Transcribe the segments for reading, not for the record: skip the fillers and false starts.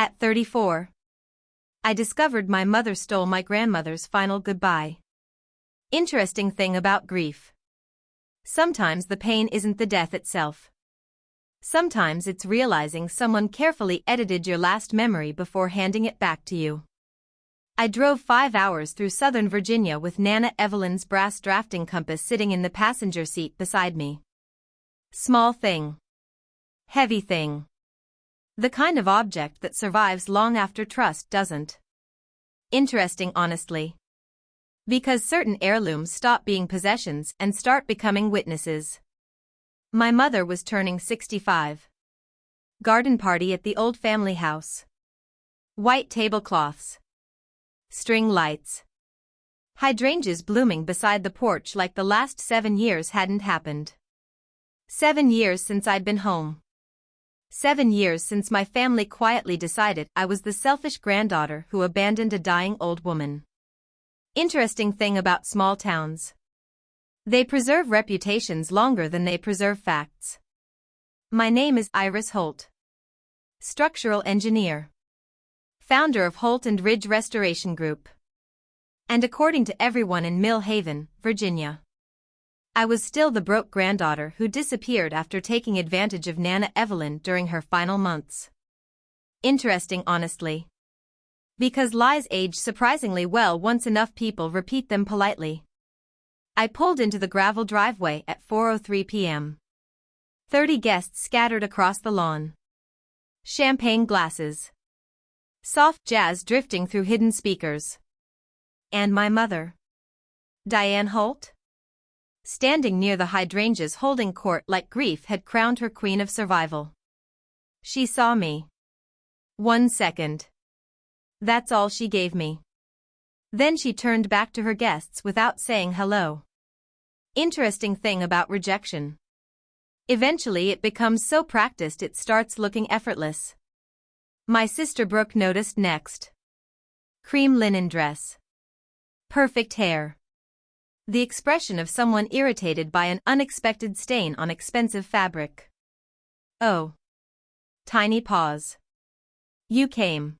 At 34, I discovered my mother stole my grandmother's final goodbye. Interesting thing about grief. Sometimes the pain isn't the death itself. Sometimes it's realizing someone carefully edited your last memory before handing it back to you. I drove 5 hours through Southern Virginia with Nana Evelyn's brass drafting compass sitting in the passenger seat beside me. Small thing. Heavy thing. The kind of object that survives long after trust doesn't. Interesting, honestly. Because certain heirlooms stop being possessions and start becoming witnesses. My mother was turning 65. Garden party at the old family house. White tablecloths. String lights. Hydrangeas blooming beside the porch like the last 7 years hadn't happened. 7 years since I'd been home. 7 years since my family quietly decided I was the selfish granddaughter who abandoned a dying old woman. Interesting thing about small towns. They preserve reputations longer than they preserve facts. My name is Iris Holt. Structural engineer. Founder of Holt and Ridge Restoration Group. And according to everyone in Mill Haven, Virginia, I was still the broke granddaughter who disappeared after taking advantage of Nana Evelyn during her final months. Interesting, honestly. Because lies age surprisingly well once enough people repeat them politely. I pulled into the gravel driveway at 4:03 p.m. 30 guests scattered across the lawn. Champagne glasses. Soft jazz drifting through hidden speakers. And my mother, Diane Holt, standing near the hydrangeas holding court like grief had crowned her queen of survival. She saw me. 1 second. That's all she gave me. Then she turned back to her guests without saying hello. Interesting thing about rejection. Eventually it becomes so practiced it starts looking effortless. My sister Brooke noticed next. Cream linen dress. Perfect hair. The expression of someone irritated by an unexpected stain on expensive fabric. Oh. Tiny pause. You came.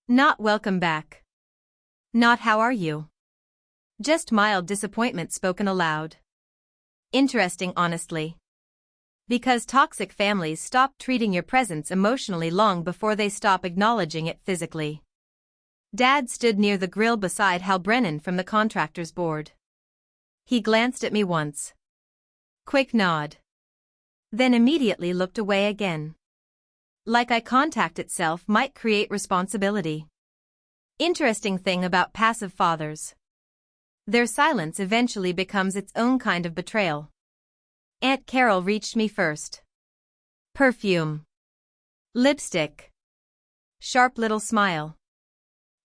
Not welcome back. Not how are you. Just mild disappointment spoken aloud. Interesting, honestly. Because toxic families stop treating your presence emotionally long before they stop acknowledging it physically. Dad stood near the grill beside Hal Brennan from the contractor's board. He glanced at me once. Quick nod. Then immediately looked away again. Like eye contact itself might create responsibility. Interesting thing about passive fathers. Their silence eventually becomes its own kind of betrayal. Aunt Carol reached me first. Perfume. Lipstick. Sharp little smile.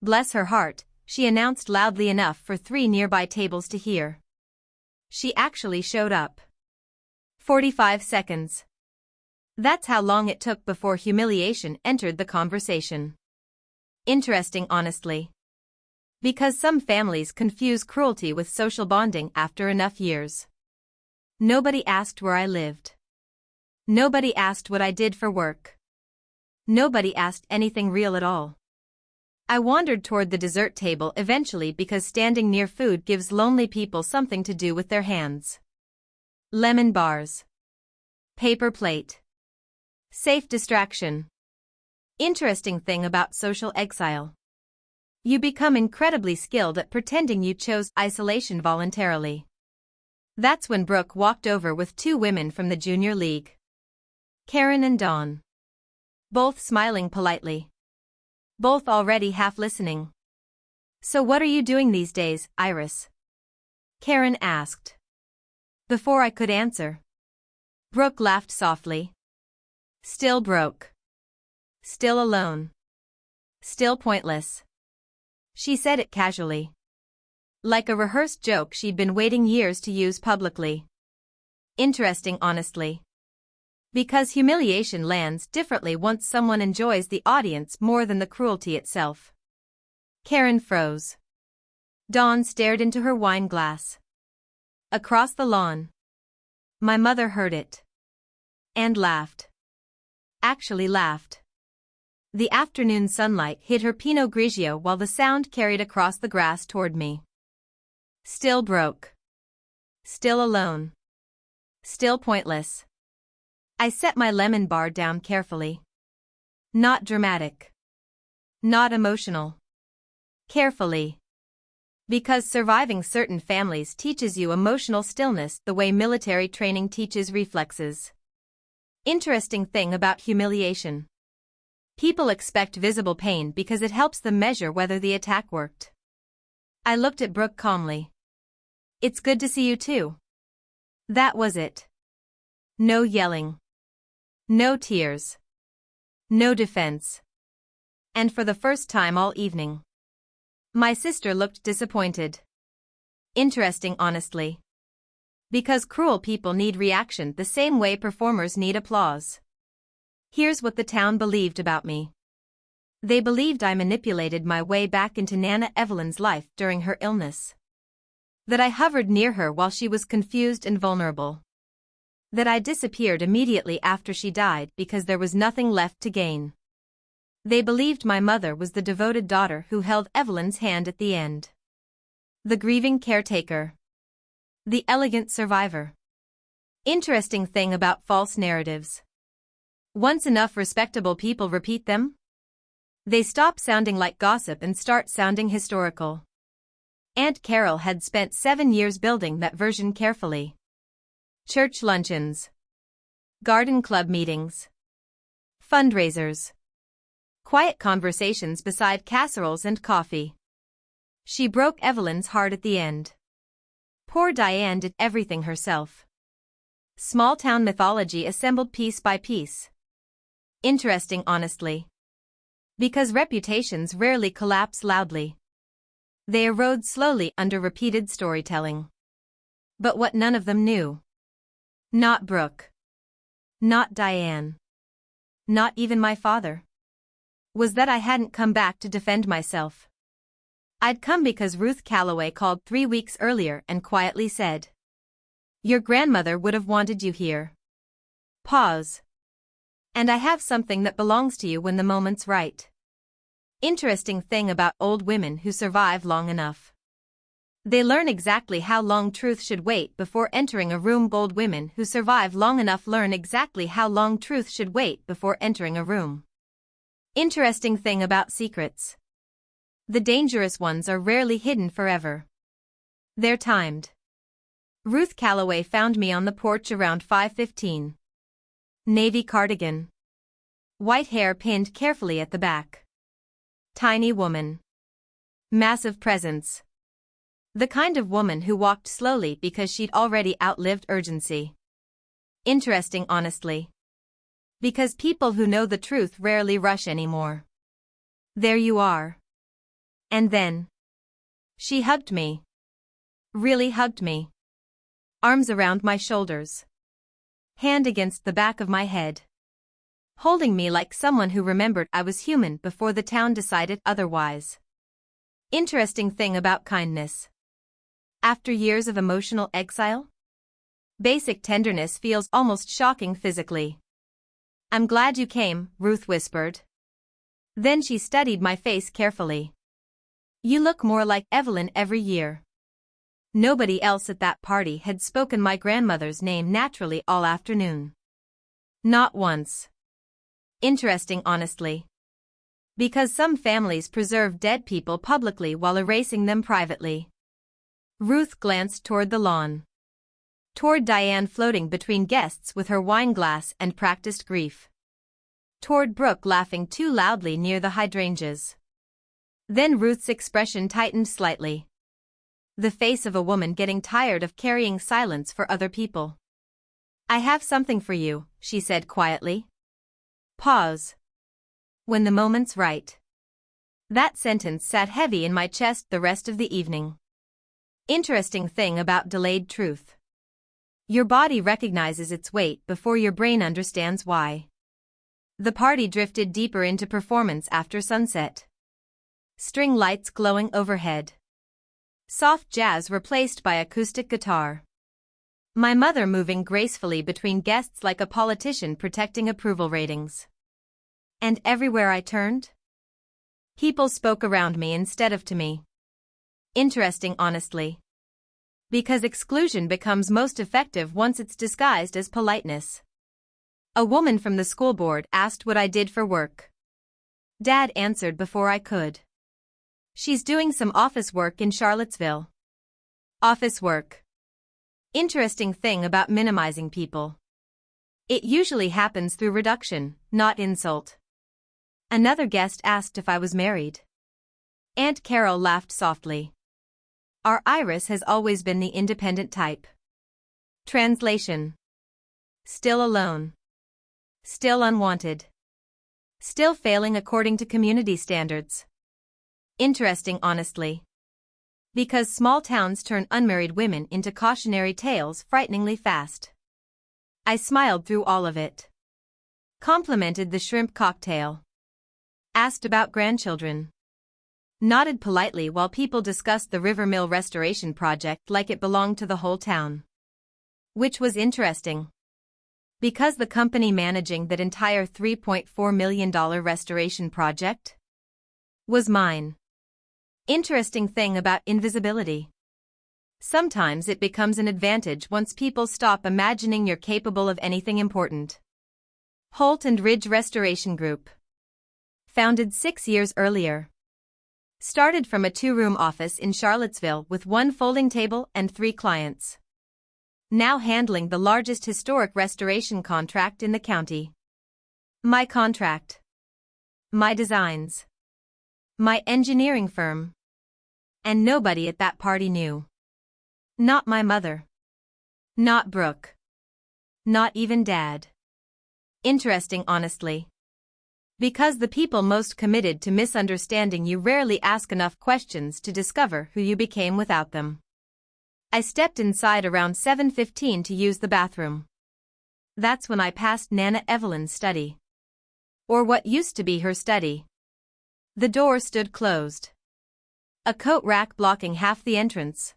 Bless her heart, she announced loudly enough for 3 nearby tables to hear. She actually showed up. 45 seconds. That's how long it took before humiliation entered the conversation. Interesting, honestly. Because some families confuse cruelty with social bonding after enough years. Nobody asked where I lived. Nobody asked what I did for work. Nobody asked anything real at all. I wandered toward the dessert table eventually because standing near food gives lonely people something to do with their hands. Lemon bars. Paper plate. Safe distraction. Interesting thing about social exile. You become incredibly skilled at pretending you chose isolation voluntarily. That's when Brooke walked over with 2 women from the junior league. Karen and Dawn. Both smiling politely. Both already half listening. So what are you doing these days, Iris? Karen asked. Before I could answer, Brooke laughed softly. Still broke. Still alone. Still pointless. She said it casually. Like a rehearsed joke she'd been waiting years to use publicly. Interesting, honestly. Because humiliation lands differently once someone enjoys the audience more than the cruelty itself. Karen froze. Dawn stared into her wine glass. Across the lawn. My mother heard it. And laughed. Actually laughed. The afternoon sunlight hit her Pinot Grigio while the sound carried across the grass toward me. Still broke. Still alone. Still pointless. I set my lemon bar down carefully. Not dramatic. Not emotional. Carefully. Because surviving certain families teaches you emotional stillness the way military training teaches reflexes. Interesting thing about humiliation. People expect visible pain because it helps them measure whether the attack worked. I looked at Brooke calmly. It's good to see you too. That was it. No yelling. No tears. No defense. And for the first time all evening, my sister looked disappointed. Interesting, honestly. Because cruel people need reaction the same way performers need applause. Here's what the town believed about me. They believed I manipulated my way back into Nana Evelyn's life during her illness. That I hovered near her while she was confused and vulnerable. That I disappeared immediately after she died because there was nothing left to gain. They believed my mother was the devoted daughter who held Evelyn's hand at the end. The grieving caretaker. The elegant survivor. Interesting thing about false narratives. Once enough respectable people repeat them, they stop sounding like gossip and start sounding historical. Aunt Carol had spent 7 years building that version carefully. Church luncheons. Garden club meetings. Fundraisers. Quiet conversations beside casseroles and coffee. She broke Evelyn's heart at the end. Poor Diane did everything herself. Small-town mythology assembled piece by piece. Interesting, honestly. Because reputations rarely collapse loudly. They erode slowly under repeated storytelling. But what none of them knew. Not Brooke. Not Diane. Not even my father. Was that I hadn't come back to defend myself. I'd come because Ruth Calloway called 3 weeks earlier and quietly said, "Your grandmother would have wanted you here." Pause. "And I have something that belongs to you when the moment's right." Interesting thing about old women who survive long enough. They learn exactly how long truth should wait before entering a room. Old women who survive long enough learn exactly how long truth should wait before entering a room. Interesting thing about secrets. The dangerous ones are rarely hidden forever. They're timed. Ruth Calloway found me on the porch around 5:15. Navy cardigan. White hair pinned carefully at the back. Tiny woman. Massive presence. The kind of woman who walked slowly because she'd already outlived urgency. Interesting, honestly. Because people who know the truth rarely rush anymore. There you are. And then she hugged me. Really hugged me. Arms around my shoulders. Hand against the back of my head. Holding me like someone who remembered I was human before the town decided otherwise. Interesting thing about kindness. After years of emotional exile, basic tenderness feels almost shocking physically. "I'm glad you came," Ruth whispered. Then she studied my face carefully. "You look more like Evelyn every year." Nobody else at that party had spoken my grandmother's name naturally all afternoon. Not once. Interesting, honestly. Because some families preserve dead people publicly while erasing them privately. Ruth glanced toward the lawn. Toward Diane floating between guests with her wine glass and practiced grief. Toward Brooke laughing too loudly near the hydrangeas. Then Ruth's expression tightened slightly. The face of a woman getting tired of carrying silence for other people. "I have something for you," she said quietly. Pause. "When the moment's right." That sentence sat heavy in my chest the rest of the evening. Interesting thing about delayed truth. Your body recognizes its weight before your brain understands why. The party drifted deeper into performance after sunset. String lights glowing overhead. Soft jazz replaced by acoustic guitar. My mother moving gracefully between guests like a politician protecting approval ratings. And everywhere I turned, people spoke around me instead of to me. Interesting, honestly. Because exclusion becomes most effective once it's disguised as politeness. A woman from the school board asked what I did for work. Dad answered before I could. She's doing some office work in Charlottesville. Office work. Interesting thing about minimizing people. It usually happens through reduction, not insult. Another guest asked if I was married. Aunt Carol laughed softly. Our Iris has always been the independent type. Translation. Still alone. Still unwanted. Still failing according to community standards. Interesting, honestly. Because small towns turn unmarried women into cautionary tales frighteningly fast. I smiled through all of it. Complimented the shrimp cocktail. Asked about grandchildren. Nodded politely while people discussed the River Mill restoration project like it belonged to the whole town. Which was interesting. Because the company managing that entire $3.4 million restoration project was mine. Interesting thing about invisibility. Sometimes it becomes an advantage once people stop imagining you're capable of anything important. Holt and Ridge Restoration Group. Founded 6 years earlier. Started from a 2-room office in Charlottesville with 1 folding table and 3 clients. Now handling the largest historic restoration contract in the county. My contract. My designs. My engineering firm. And nobody at that party knew. Not my mother. Not Brooke. Not even Dad. Interesting, honestly. Because the people most committed to misunderstanding you rarely ask enough questions to discover who you became without them. I stepped inside around 7:15 to use the bathroom. That's when I passed Nana Evelyn's study. Or what used to be her study. The door stood closed. A coat rack blocking half the entrance.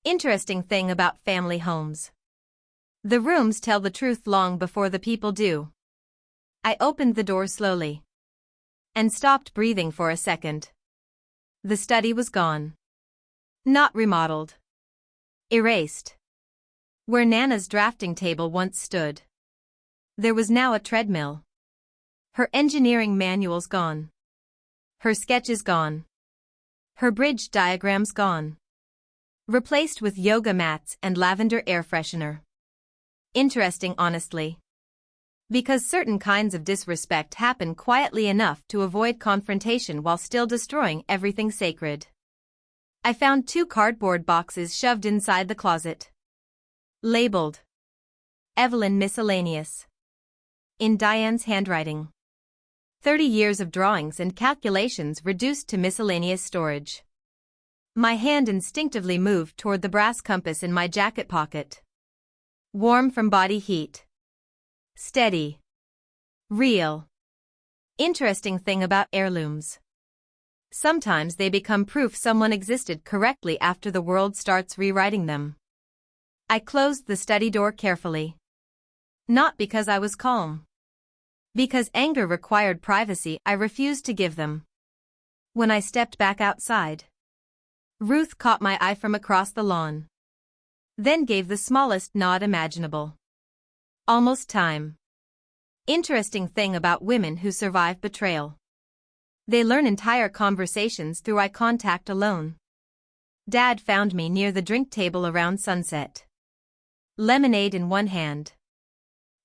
Interesting thing about family homes. The rooms tell the truth long before the people do. I opened the door slowly. And stopped breathing for a second. The study was gone. Not remodeled. Erased. Where Nana's drafting table once stood. There was now a treadmill. Her engineering manuals gone. Her sketches gone. Her bridge diagrams gone. Replaced with yoga mats and lavender air freshener. Interesting, honestly. Because certain kinds of disrespect happen quietly enough to avoid confrontation while still destroying everything sacred. I found 2 cardboard boxes shoved inside the closet. Labeled. Evelyn Miscellaneous. In Diane's handwriting. 30 years of drawings and calculations reduced to miscellaneous storage. My hand instinctively moved toward the brass compass in my jacket pocket. Warm from body heat. Steady. Real. Interesting thing about heirlooms. Sometimes they become proof someone existed correctly after the world starts rewriting them. I closed the study door carefully. Not because I was calm. Because anger required privacy I refused to give them. When I stepped back outside, Ruth caught my eye from across the lawn. Then gave the smallest nod imaginable. Almost time. Interesting thing about women who survive betrayal. They learn entire conversations through eye contact alone. Dad found me near the drink table around sunset. Lemonade in one hand.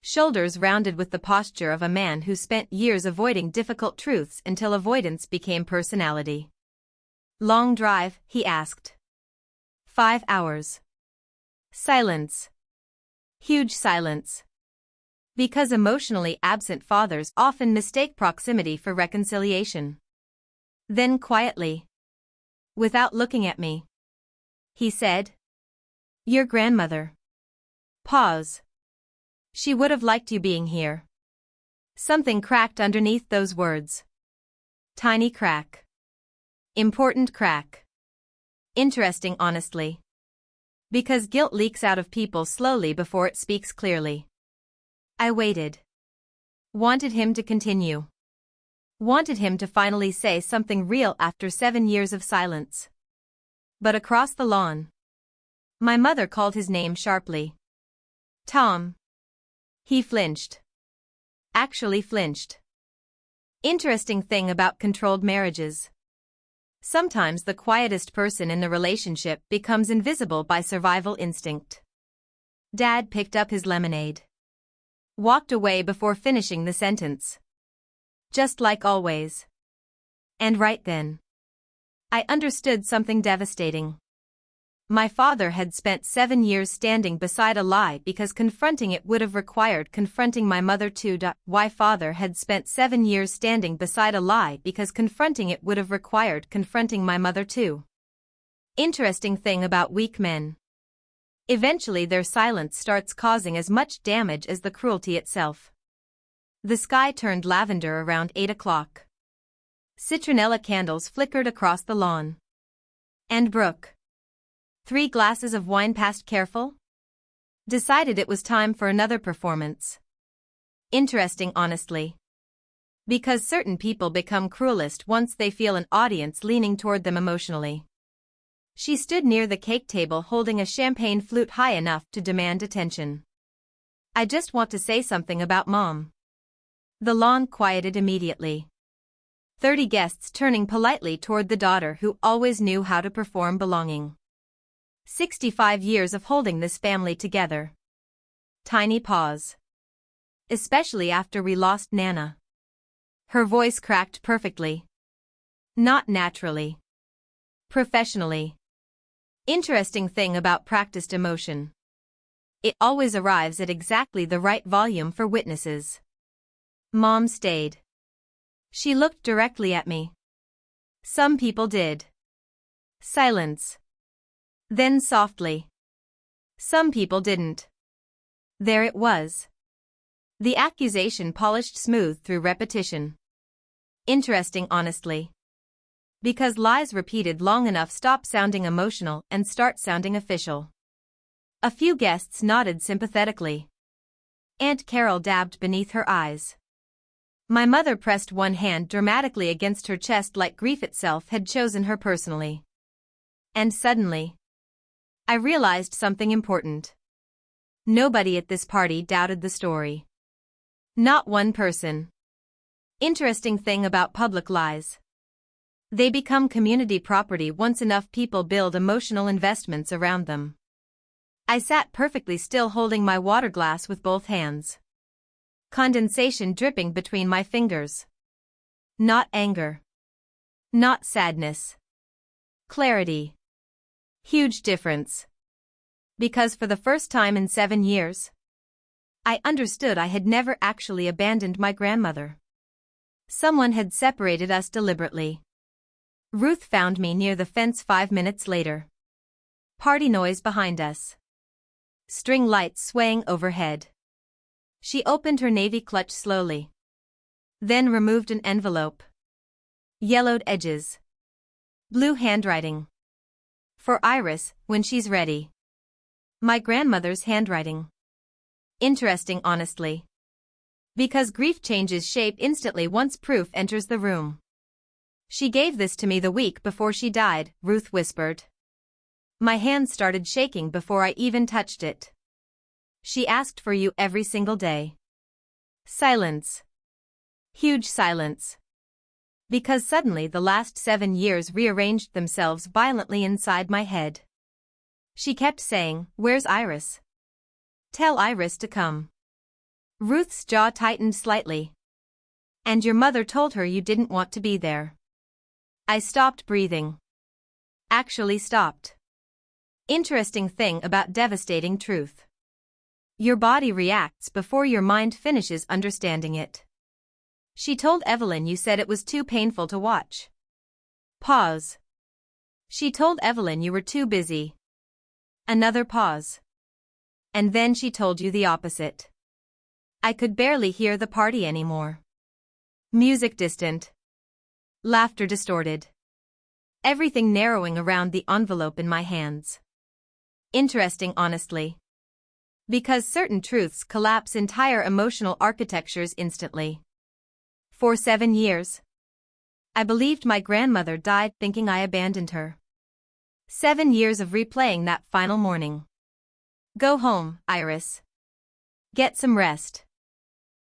Shoulders rounded with the posture of a man who spent years avoiding difficult truths until avoidance became personality. Long drive, he asked. 5 hours. Silence. Huge silence. Because emotionally absent fathers often mistake proximity for reconciliation. Then quietly. Without looking at me. He said. Your grandmother. Pause. She would have liked you being here. Something cracked underneath those words. Tiny crack. Important crack. Interesting, honestly. Because guilt leaks out of people slowly before it speaks clearly. I waited. Wanted him to continue. Wanted him to finally say something real after 7 years of silence. But across the lawn, my mother called his name sharply. Tom. He flinched. Actually flinched. Interesting thing about controlled marriages. Sometimes the quietest person in the relationship becomes invisible by survival instinct. Dad picked up his lemonade. Walked away before finishing the sentence. Just like always. And right then, I understood something devastating. My father had spent 7 years standing beside a lie because confronting it would have required confronting my mother too. Why father had spent 7 years standing beside a lie because confronting it would have required confronting my mother too. Interesting thing about weak men. Eventually their silence starts causing as much damage as the cruelty itself. The sky turned lavender around 8 o'clock. Citronella candles flickered across the lawn. And Brooke, 3 glasses of wine past careful, decided it was time for another performance. Interesting honestly. Because certain people become cruelest once they feel an audience leaning toward them emotionally. She stood near the cake table holding a champagne flute high enough to demand attention. I just want to say something about Mom. The lawn quieted immediately. 30 guests turning politely toward the daughter who always knew how to perform belonging. 65 years of holding this family together. Tiny pause. Especially after we lost Nana. Her voice cracked perfectly. Not naturally. Professionally. Interesting thing about practiced emotion. It always arrives at exactly the right volume for witnesses. Mom stayed. She looked directly at me. Some people did. Silence. Then softly. Some people didn't. There it was. The accusation polished smooth through repetition. Interesting honestly. Because lies repeated long enough stop sounding emotional and start sounding official. A few guests nodded sympathetically. Aunt Carol dabbed beneath her eyes. My mother pressed one hand dramatically against her chest like grief itself had chosen her personally. And suddenly, I realized something important. Nobody at this party doubted the story. Not one person. Interesting thing about public lies. They become community property once enough people build emotional investments around them. I sat perfectly still holding my water glass with both hands. Condensation dripping between my fingers. Not anger. Not sadness. Clarity. Huge difference. Because for the first time in 7 years, I understood I had never actually abandoned my grandmother. Someone had separated us deliberately. Ruth found me near the fence 5 minutes later. Party noise behind us. String lights swaying overhead. She opened her navy clutch slowly. Then removed an envelope. Yellowed edges. Blue handwriting. For Iris, when she's ready. My grandmother's handwriting. Interesting honestly. Because grief changes shape instantly once proof enters the room. She gave this to me the week before she died, Ruth whispered. My hand started shaking before I even touched it. She asked for you every single day. Silence. Huge silence. Because suddenly the last 7 years rearranged themselves violently inside my head. She kept saying, "Where's Iris? Tell Iris to come." Ruth's jaw tightened slightly. And your mother told her you didn't want to be there. I stopped breathing. Actually stopped. Interesting thing about devastating truth. Your body reacts before your mind finishes understanding it. She told Evelyn you said it was too painful to watch. Pause. She told Evelyn you were too busy. Another pause. And then she told you the opposite. I could barely hear the party anymore. Music distant. Laughter distorted. Everything narrowing around the envelope in my hands. Interesting honestly. Because certain truths collapse entire emotional architectures instantly. For 7 years, I believed my grandmother died thinking I abandoned her. 7 years of replaying that final morning. Go home, Iris. Get some rest.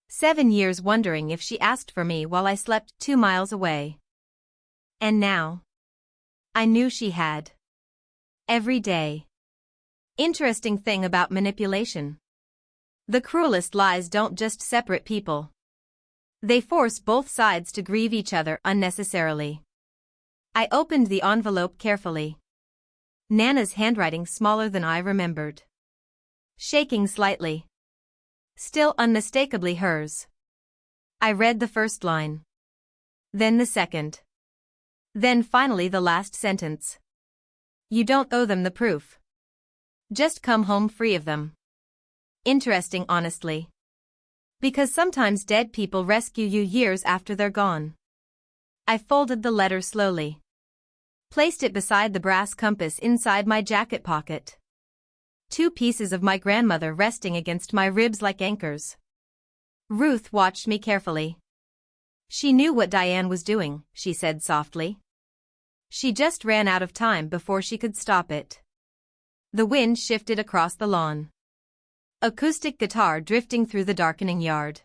7 years wondering if she asked for me while I slept 2 miles away. And now? I knew she had. Every day. Interesting thing about manipulation. The cruelest lies don't just separate people. They force both sides to grieve each other unnecessarily. I opened the envelope carefully. Nana's handwriting smaller than I remembered. Shaking slightly. Still unmistakably hers. I read the first line. Then the second. Then finally the last sentence. You don't owe them the proof. Just come home free of them. Interesting, honestly. Because sometimes dead people rescue you years after they're gone. I folded the letter slowly. Placed it beside the brass compass inside my jacket pocket. 2 pieces of my grandmother resting against my ribs like anchors. Ruth watched me carefully. She knew what Diane was doing, she said softly. She just ran out of time before she could stop it. The wind shifted across the lawn. Acoustic guitar drifting through the darkening yard.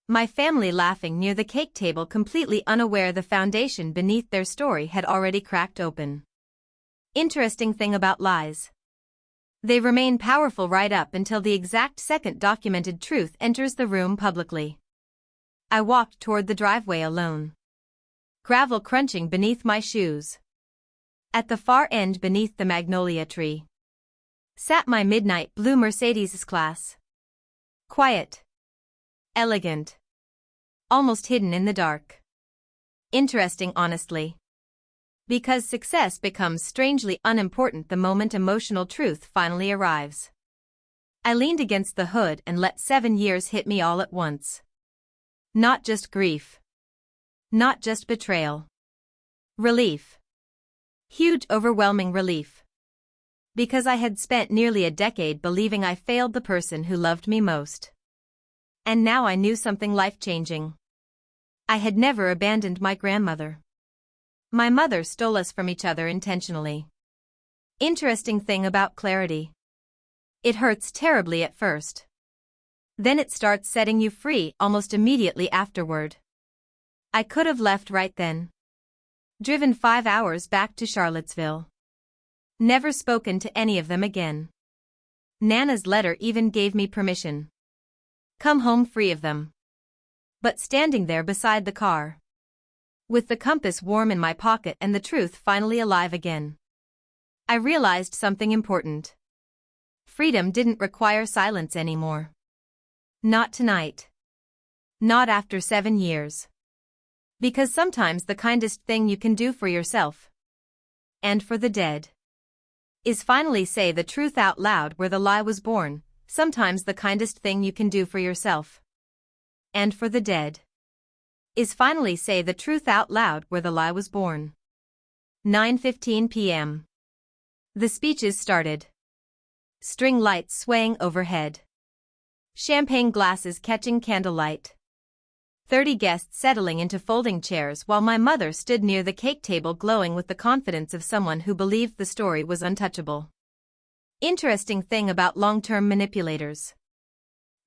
My family laughing near the cake table, completely unaware the foundation beneath their story had already cracked open. Interesting thing about lies. They remain powerful right up until the exact second documented truth enters the room publicly. I walked toward the driveway alone. Gravel crunching beneath my shoes. At the far end beneath the magnolia tree sat my midnight blue Mercedes S-Class. Quiet. Elegant. Almost hidden in the dark. Interesting, honestly. Because success becomes strangely unimportant the moment emotional truth finally arrives. I leaned against the hood and let 7 years hit me all at once. Not just grief. Not just betrayal. Relief. Huge, overwhelming relief. Because I had spent nearly a decade believing I failed the person who loved me most. And now I knew something life-changing. I had never abandoned my grandmother. My mother stole us from each other intentionally. Interesting thing about clarity. It hurts terribly at first. Then it starts setting you free almost immediately afterward. I could have left right then. Driven 5 hours back to Charlottesville. Never spoken to any of them again. Nana's letter even gave me permission. Come home free of them. But standing there beside the car, with the compass warm in my pocket and the truth finally alive again, I realized something important. Freedom didn't require silence anymore. Not tonight. Not after 7 years. Because sometimes the kindest thing you can do for yourself, and for the dead, is finally say the truth out loud where the lie was born. Sometimes the kindest thing you can do for yourself, and for the dead, is finally say the truth out loud where the lie was born. 9:15 p.m. The speeches started. String lights swaying overhead. Champagne glasses catching candlelight. 30 guests settling into folding chairs while my mother stood near the cake table glowing with the confidence of someone who believed the story was untouchable. Interesting thing about long-term manipulators.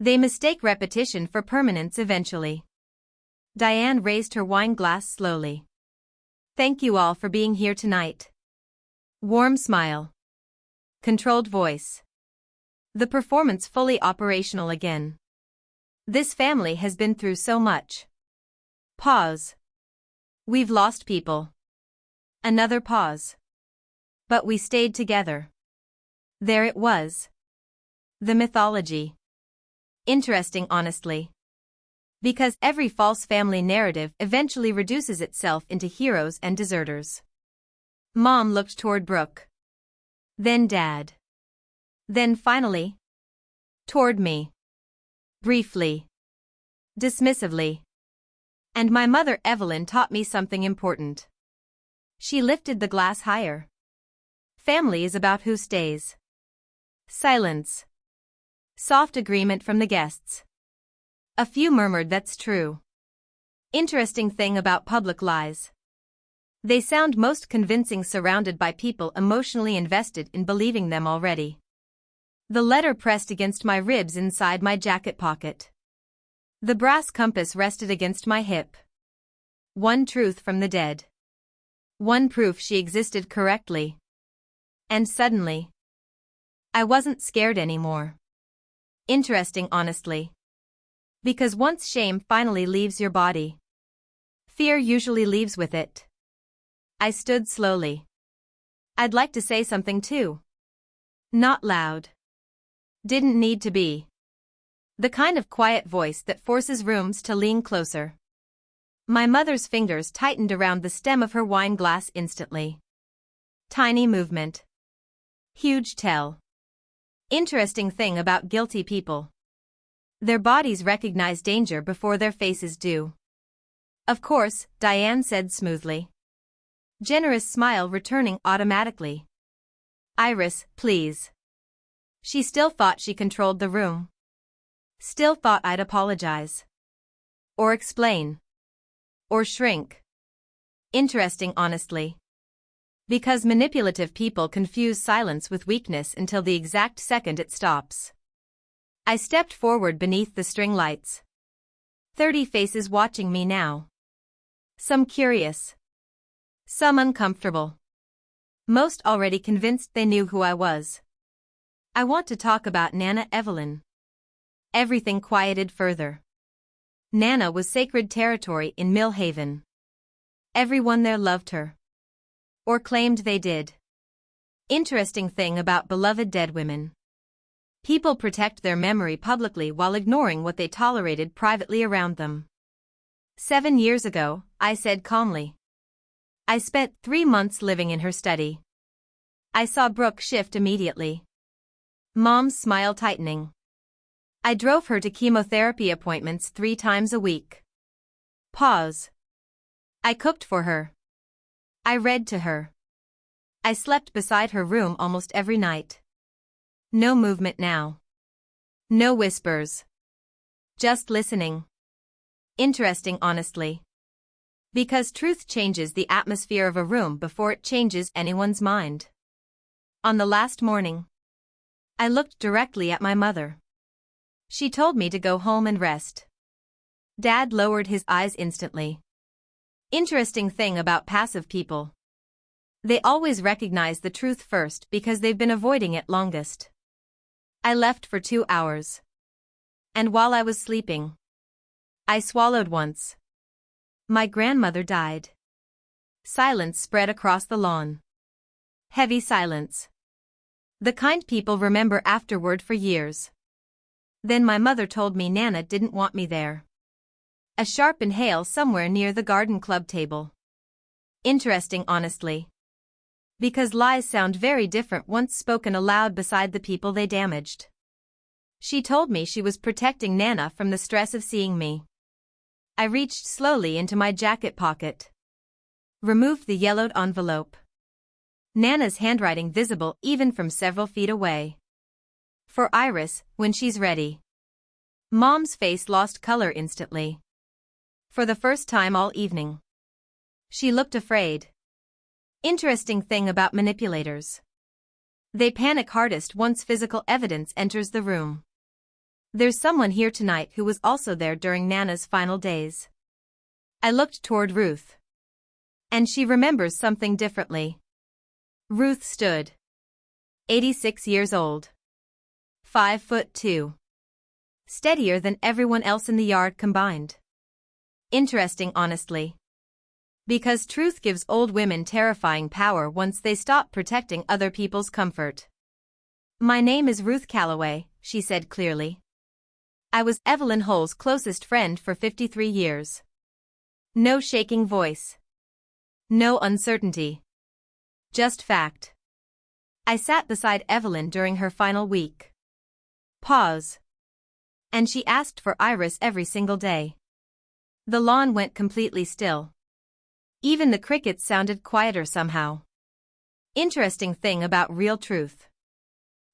They mistake repetition for permanence eventually. Diane raised her wine glass slowly. Thank you all for being here tonight. Warm smile. Controlled voice. The performance fully operational again. This family has been through so much. Pause. We've lost people. Another pause. But we stayed together. There it was. The mythology. Interesting, honestly. Because every false family narrative eventually reduces itself into heroes and deserters. Mom looked toward Brooke. Then Dad. Then finally, toward me. Briefly. Dismissively. And my mother Evelyn taught me something important. She lifted the glass higher. Family is about who stays. Silence. Soft agreement from the guests. A few murmured that's true. Interesting thing about public lies. They sound most convincing surrounded by people emotionally invested in believing them already. The letter pressed against my ribs inside my jacket pocket. The brass compass rested against my hip. One truth from the dead. One proof she existed correctly. And suddenly, I wasn't scared anymore. Interesting, honestly. Because once shame finally leaves your body, fear usually leaves with it. I stood slowly. I'd like to say something too. Not loud. Didn't need to be. The kind of quiet voice that forces rooms to lean closer. My mother's fingers tightened around the stem of her wine glass instantly. Tiny movement. Huge tell. Interesting thing about guilty people. Their bodies recognize danger before their faces do. Of course, Diane said smoothly. Generous smile returning automatically. Iris, please. She still thought she controlled the room. Still thought I'd apologize. Or explain. Or shrink. Interesting, honestly. Because manipulative people confuse silence with weakness until the exact second it stops. I stepped forward beneath the string lights. 30 faces watching me now. Some curious. Some uncomfortable. Most already convinced they knew who I was. I want to talk about Nana Evelyn. Everything quieted further. Nana was sacred territory in Millhaven. Everyone there loved her. Or claimed they did. Interesting thing about beloved dead women. People protect their memory publicly while ignoring what they tolerated privately around them. 7 years ago, I said calmly. I spent 3 months living in her study. I saw Brooke shift immediately. Mom's smile tightening. I drove her to chemotherapy appointments 3 times a week. Pause. I cooked for her. I read to her. I slept beside her room almost every night. No movement now. No whispers. Just listening. Interesting, honestly. Because truth changes the atmosphere of a room before it changes anyone's mind. On the last morning, I looked directly at my mother. She told me to go home and rest. Dad lowered his eyes instantly. Interesting thing about passive people. They always recognize the truth first because they've been avoiding it longest. I left for 2 hours. And while I was sleeping, I swallowed once. My grandmother died. Silence spread across the lawn. Heavy silence. The kind people remember afterward for years. Then my mother told me Nana didn't want me there. A sharp inhale somewhere near the garden club table. Interesting, honestly. Because lies sound very different once spoken aloud beside the people they damaged. She told me she was protecting Nana from the stress of seeing me. I reached slowly into my jacket pocket. Removed the yellowed envelope. Nana's handwriting visible even from several feet away. For Iris, when she's ready. Mom's face lost color instantly. For the first time all evening. She looked afraid. Interesting thing about manipulators. They panic hardest once physical evidence enters the room. There's someone here tonight who was also there during Nana's final days. I looked toward Ruth. And she remembers something differently. Ruth stood. 86 years old. 5'2". Steadier than everyone else in the yard combined. Interesting, honestly. Because truth gives old women terrifying power once they stop protecting other people's comfort. My name is Ruth Calloway, she said clearly. I was Evelyn Hull's closest friend for 53 years. No shaking voice. No uncertainty. Just fact. I sat beside Evelyn during her final week. Pause. And she asked for Iris every single day. The lawn went completely still. Even the crickets sounded quieter somehow. Interesting thing about real truth.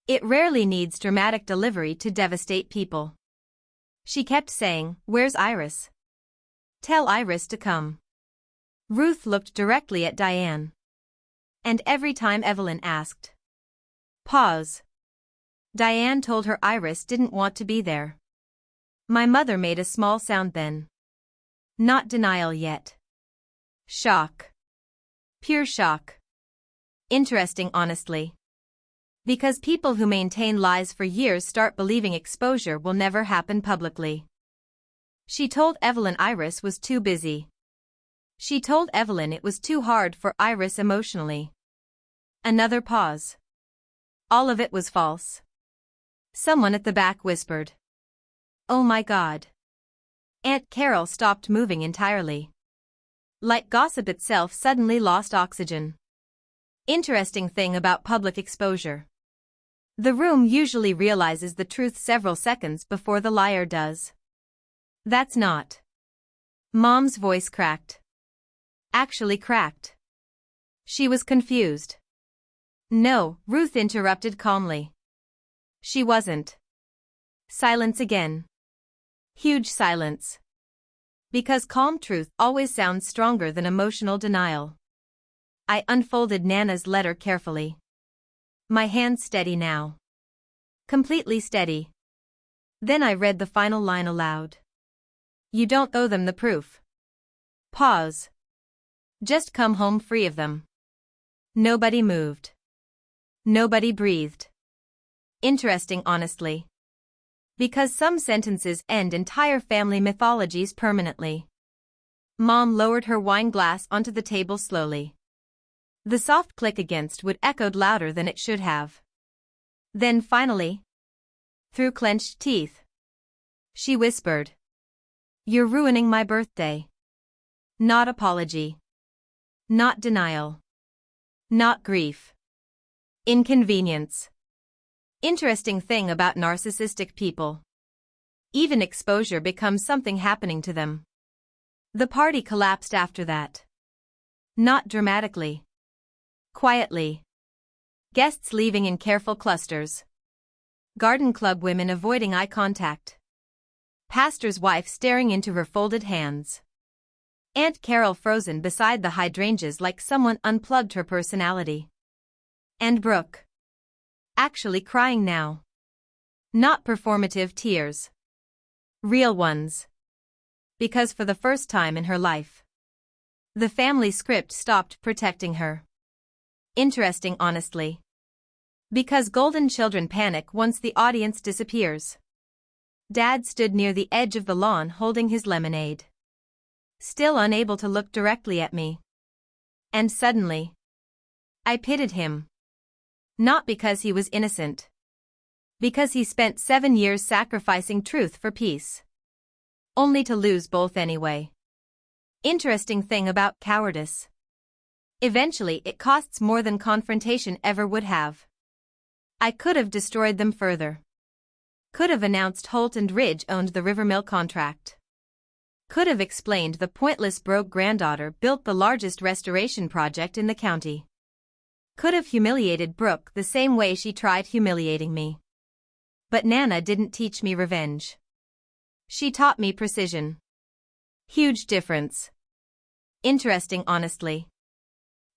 It rarely needs dramatic delivery to devastate people. She kept saying, "Where's Iris?" Tell Iris to come. Ruth looked directly at Diane. And every time Evelyn asked. Pause. Diane told her Iris didn't want to be there. My mother made a small sound then. Not denial yet. Shock. Pure shock. Interesting, honestly. Because people who maintain lies for years start believing exposure will never happen publicly. She told Evelyn Iris was too busy. She told Evelyn it was too hard for Iris emotionally. Another pause. All of it was false. Someone at the back whispered. Oh my God. Aunt Carol stopped moving entirely. Like gossip itself suddenly lost oxygen. Interesting thing about public exposure. The room usually realizes the truth several seconds before the liar does. That's not. Mom's voice cracked. Actually cracked. She was confused. No, Ruth interrupted calmly. She wasn't. Silence again. Huge silence. Because calm truth always sounds stronger than emotional denial. I unfolded Nana's letter carefully. My hand steady now. Completely steady. Then I read the final line aloud. You don't owe them the proof. Pause. Just come home free of them. Nobody moved. Nobody breathed. Interesting, honestly. Because some sentences end entire family mythologies permanently. Mom lowered her wine glass onto the table slowly. The soft click against wood echoed louder than it should have. Then finally, through clenched teeth, she whispered. You're ruining my birthday. Not apology. Not denial. Not grief. Inconvenience. Interesting thing about narcissistic people. Even exposure becomes something happening to them. The party collapsed after that. Not dramatically. Quietly. Guests leaving in careful clusters. Garden club women avoiding eye contact. Pastor's wife staring into her folded hands. Aunt Carol frozen beside the hydrangeas like someone unplugged her personality. And Brooke. Actually crying now. Not performative tears. Real ones. Because for the first time in her life, the family script stopped protecting her. Interesting, honestly. Because golden children panic once the audience disappears. Dad stood near the edge of the lawn holding his lemonade. Still unable to look directly at me. And suddenly, I pitied him. Not because he was innocent. Because he spent 7 years sacrificing truth for peace. Only to lose both anyway. Interesting thing about cowardice. Eventually it costs more than confrontation ever would have. I could have destroyed them further. Could have announced Holt and Ridge owned the Rivermill contract. Could have explained the pointless broke granddaughter built the largest restoration project in the county. Could have humiliated Brooke the same way she tried humiliating me. But Nana didn't teach me revenge. She taught me precision. Huge difference. Interesting, honestly.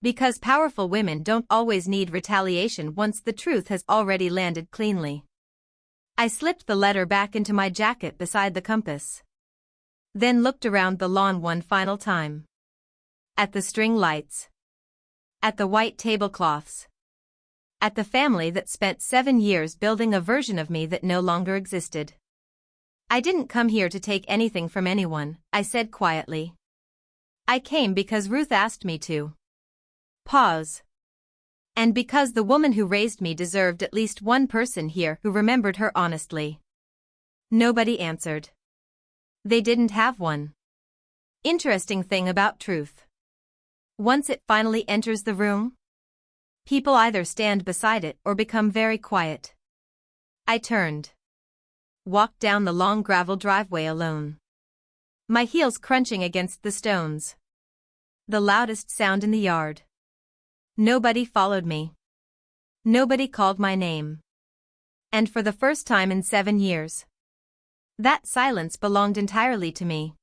Because powerful women don't always need retaliation once the truth has already landed cleanly. I slipped the letter back into my jacket beside the compass. Then looked around the lawn one final time. At the string lights. At the white tablecloths. At the family that spent 7 years building a version of me that no longer existed. I didn't come here to take anything from anyone, I said quietly. I came because Ruth asked me to. Pause. And because the woman who raised me deserved at least one person here who remembered her honestly. Nobody answered. They didn't have one. Interesting thing about truth. Once it finally enters the room, people either stand beside it or become very quiet. I turned. Walked down the long gravel driveway alone. My heels crunching against the stones. The loudest sound in the yard. Nobody followed me. Nobody called my name. And for the first time in 7 years, that silence belonged entirely to me.